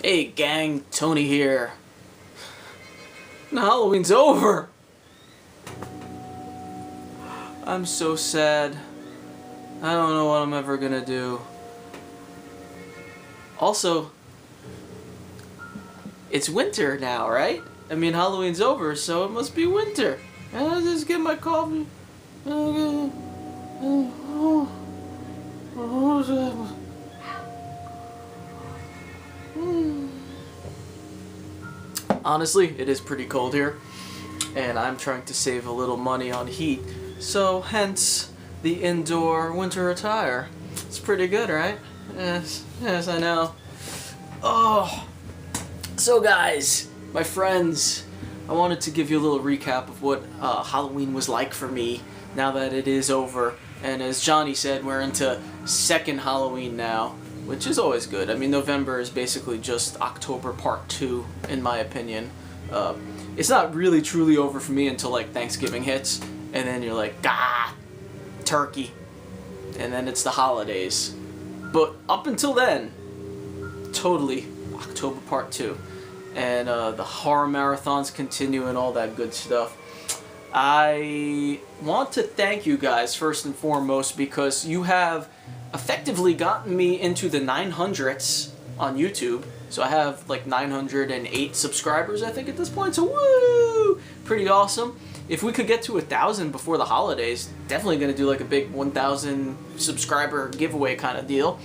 Hey gang, Tony here. Now Halloween's over. I'm so sad. I don't know what I'm ever gonna do. Also, it's winter now, right? I mean, Halloween's over, so it must be winter. I'll just get my coffee. Honestly, it is pretty cold here, and I'm trying to save a little money on heat, so hence the indoor winter attire. It's pretty good, right? Yes, I know. Oh, so guys, my friends, I wanted to give you a little recap of what Halloween was like for me now that it is over. And as Johnny said, we're into second Halloween now, which is always good. I mean, November is basically just October Part 2, in my opinion. It's not really truly over for me until like Thanksgiving hits, and then you're like, turkey, and then it's the holidays. But up until then, totally October Part 2. And the horror marathons continue and all that good stuff. I want to thank you guys first and foremost because you have effectively gotten me into the 900s on YouTube. So I have like 908 subscribers, I think, at this point. So woo! Pretty awesome. If we could get to 1,000 before the holidays, definitely going to do like a big 1,000 subscriber giveaway kind of deal.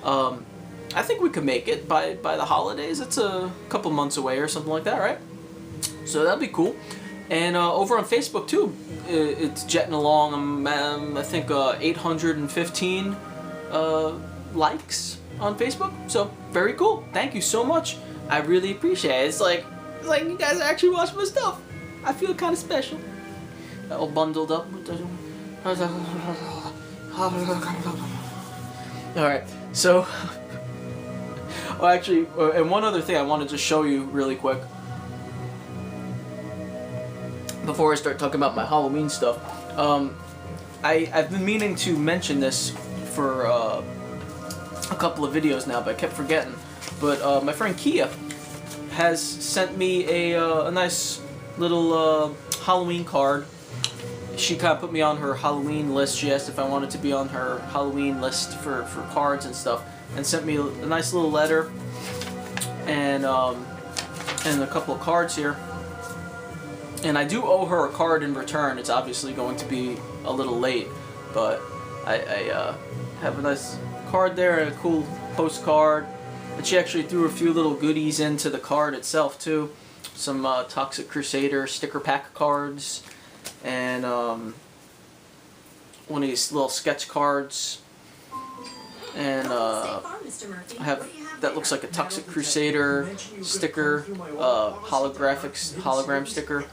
I think we could make it by the holidays. It's a couple months away or something like that, right? So that'd be cool. And over on Facebook too, it's jetting along. I think 815 likes on Facebook. So very cool. Thank you so much. I really appreciate it. It's like you guys actually watch my stuff. I feel kind of special. All bundled up. All right. So. Oh, actually, and one other thing I wanted to show you really quick before I start talking about my Halloween stuff. I've been meaning to mention this for a couple of videos now, but I kept forgetting. But my friend Kia has sent me a nice little Halloween card. She kind of put me on her Halloween list. She asked if I wanted to be on her Halloween list for cards and stuff, and sent me a nice little letter and a couple of cards here. And I do owe her a card in return. It's obviously going to be a little late, but I have a nice card there and a cool postcard. And she actually threw a few little goodies into the card itself too. Some Toxic Crusader sticker pack cards, and one of these little sketch cards. And I have that looks like a Toxic Crusader sticker, hologram sticker,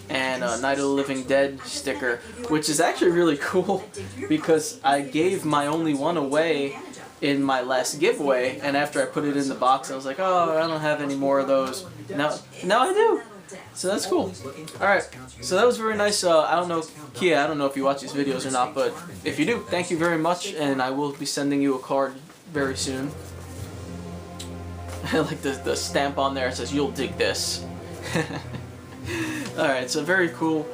and a Night of the Living Dead sticker, which is actually really cool because I gave my only one away in my last giveaway, and after I put it in the box, I was like, oh, I don't have any more of those. Now I do. So that's cool. Alright, so that was very nice. I don't know, Kia, I don't know if you watch these videos or not, but if you do, thank you very much, and I will be sending you a card very soon. I like the stamp on there. It says, "You'll dig this." Alright, so very cool.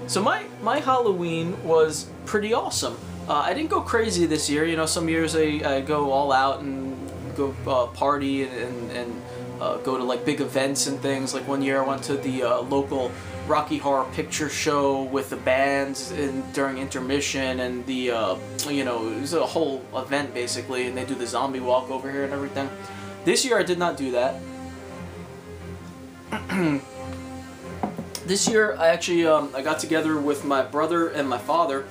So my Halloween was pretty awesome. I didn't go crazy this year. You know, some years I go all out and go party and go to like big events and things. Like one year I went to the local Rocky Horror Picture Show with the bands during intermission, and the you know, it was a whole event basically, and they do the zombie walk over here and everything. This year I did not do that. This year I actually I got together with my brother and my father,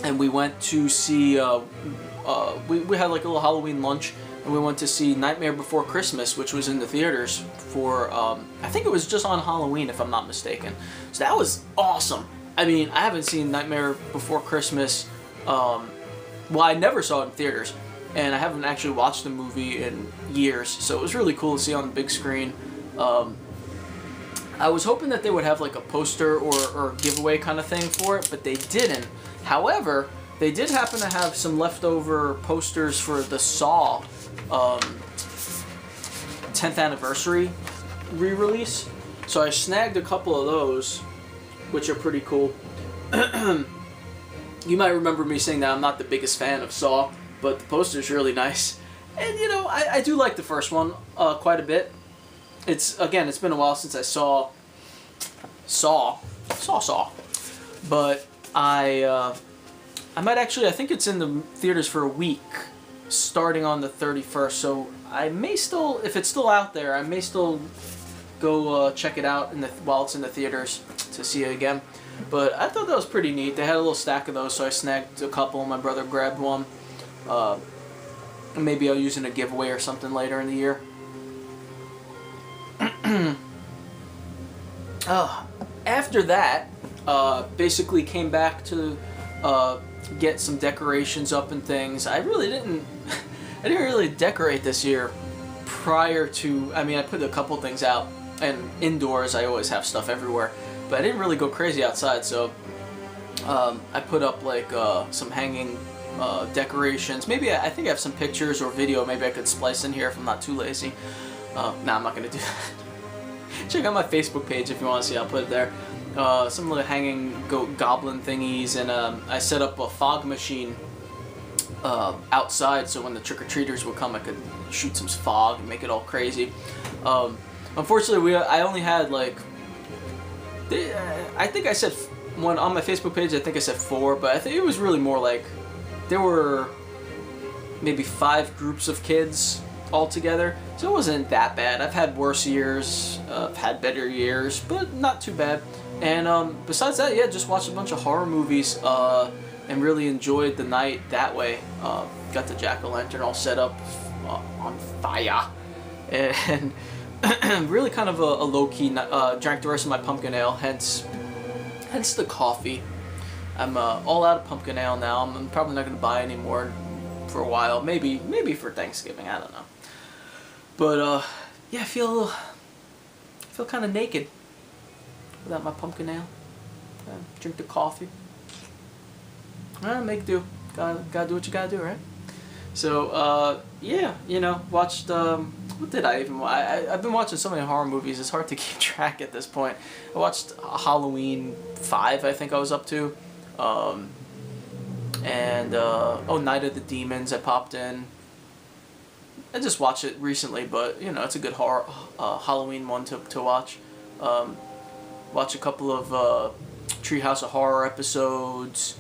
and we went to see we had like a little Halloween lunch. And we went to see Nightmare Before Christmas, which was in the theaters for, I think it was just on Halloween, if I'm not mistaken. So that was awesome. I mean, I haven't seen Nightmare Before Christmas, well, I never saw it in theaters, and I haven't actually watched the movie in years, so it was really cool to see on the big screen. I was hoping that they would have like a poster or giveaway kind of thing for it, but they didn't. However, they did happen to have some leftover posters for the Saw 10th anniversary re-release. So I snagged a couple of those, which are pretty cool. You might remember me saying that I'm not the biggest fan of Saw, but the poster's really nice. And, you know, I do like the first one quite a bit. It's been a while since I saw Saw. But I might actually, I think it's in the theaters for a week, starting on the 31st, so I may still, if it's still out there, I may still go check it out while it's in the theaters to see it again. But I thought that was pretty neat. They had a little stack of those, so I snagged a couple. My brother grabbed one. Maybe I'll use it in a giveaway or something later in the year. After that, basically came back to get some decorations up and things. I didn't really decorate this year prior to, I mean, I put a couple things out, and indoors I always have stuff everywhere, but I didn't really go crazy outside, so I put up like some hanging decorations. Maybe I think I have some pictures or video maybe I could splice in here if I'm not too lazy. Nah, I'm not gonna do that. Check out my Facebook page if you want to see. I'll put it there. Some little hanging goblin thingies, and I set up a fog machine outside, so when the trick-or-treaters would come, I could shoot some fog and make it all crazy. Unfortunately, I only had like, I think I said one on my Facebook page. I think I said 4, but I think it was really more like there were maybe 5 groups of kids all together, so it wasn't that bad. I've had worse years, I've had better years, but not too bad. And besides that, yeah, just watched a bunch of horror movies and really enjoyed the night that way. Got the jack-o'-lantern all set up on fire, and really kind of a low-key. Drank the rest of my pumpkin ale, hence the coffee. I'm all out of pumpkin ale now. I'm probably not going to buy any more for a while. Maybe for Thanksgiving. I don't know. But yeah, I feel kind of naked without my pumpkin ale. Drink the coffee. Make do. Gotta do what you gotta do, right? So yeah, you know, watched. What did I even? I've been watching so many horror movies. It's hard to keep track at this point. I watched Halloween 5. I think I was up to. And Night of the Demons. I popped in. I just watched it recently, but you know, it's a good horror Halloween one to watch. Watch a couple of Treehouse of Horror episodes.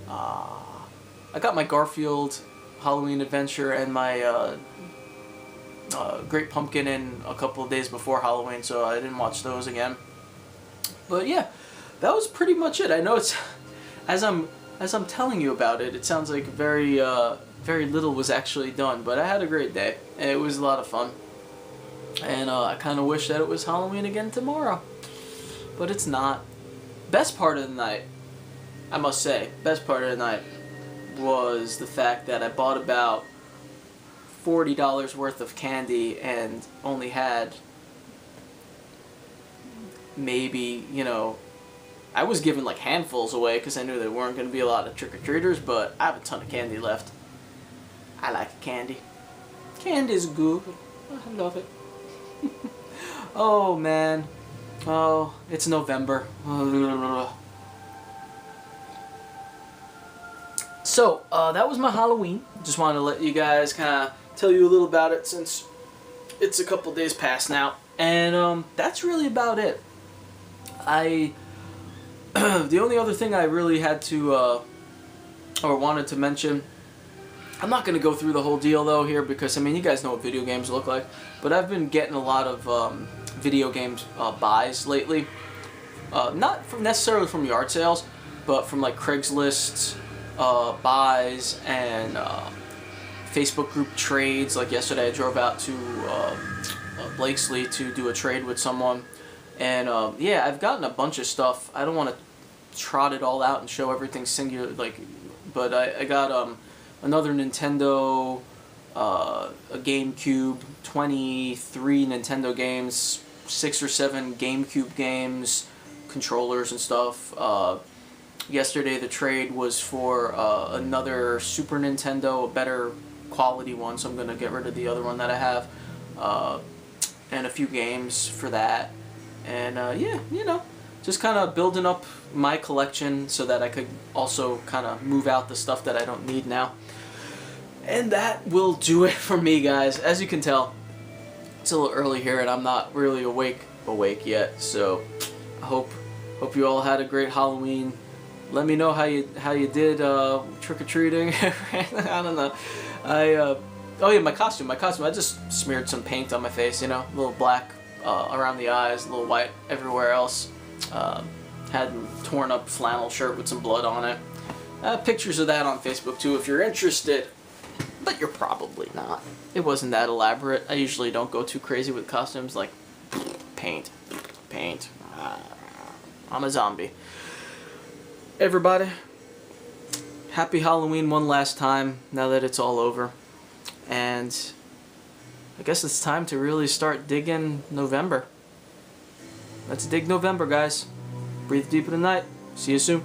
I got my Garfield Halloween Adventure and my Great Pumpkin in a couple of days before Halloween, so I didn't watch those again. But yeah, that was pretty much it. I know it's as I'm telling you about it, it sounds like very little was actually done, but I had a great day, and it was a lot of fun. And I kind of wish that it was Halloween again tomorrow, but it's not. Best part of the night, I must say, best part of the night was the fact that I bought about $40 worth of candy and only had maybe, you know, I was giving like handfuls away because I knew there weren't going to be a lot of trick-or-treaters, but I have a ton of candy left. I like candy. Candy's good. I love it. Oh man. Oh, it's November. So, that was my Halloween. Just wanted to let you guys kind of tell you a little about it since it's a couple days past now. And that's really about it. The only other thing I really had to, or wanted to mention, I'm not going to go through the whole deal though here because, I mean, you guys know what video games look like, but I've been getting a lot of video games buys lately. Not necessarily from yard sales, but from like Craigslist buys and Facebook group trades. Like yesterday I drove out to Blakesley to do a trade with someone. And yeah, I've gotten a bunch of stuff. I don't want to trot it all out and show everything singular, like, but I got another Nintendo, a GameCube, 23 Nintendo games, 6 or 7 GameCube games, controllers and stuff. Yesterday the trade was for another Super Nintendo, a better quality one, so I'm going to get rid of the other one that I have. and a few games for that. And yeah, you know, just kind of building up my collection so that I could also kind of move out the stuff that I don't need now. And that will do it for me, guys. As you can tell, it's a little early here and I'm not really awake yet. So I hope you all had a great Halloween. Let me know how you did trick-or-treating. I don't know. Oh yeah, my costume. I just smeared some paint on my face, you know, a little black around the eyes, a little white everywhere else. Had a torn up flannel shirt with some blood on it. Pictures of that on Facebook too if you're interested. But you're probably not. It wasn't that elaborate. I usually don't go too crazy with costumes, like paint. I'm a zombie. Everybody, happy Halloween one last time now that it's all over. And I guess it's time to really start digging November. Let's dig November, guys. Breathe deep in the night. See you soon.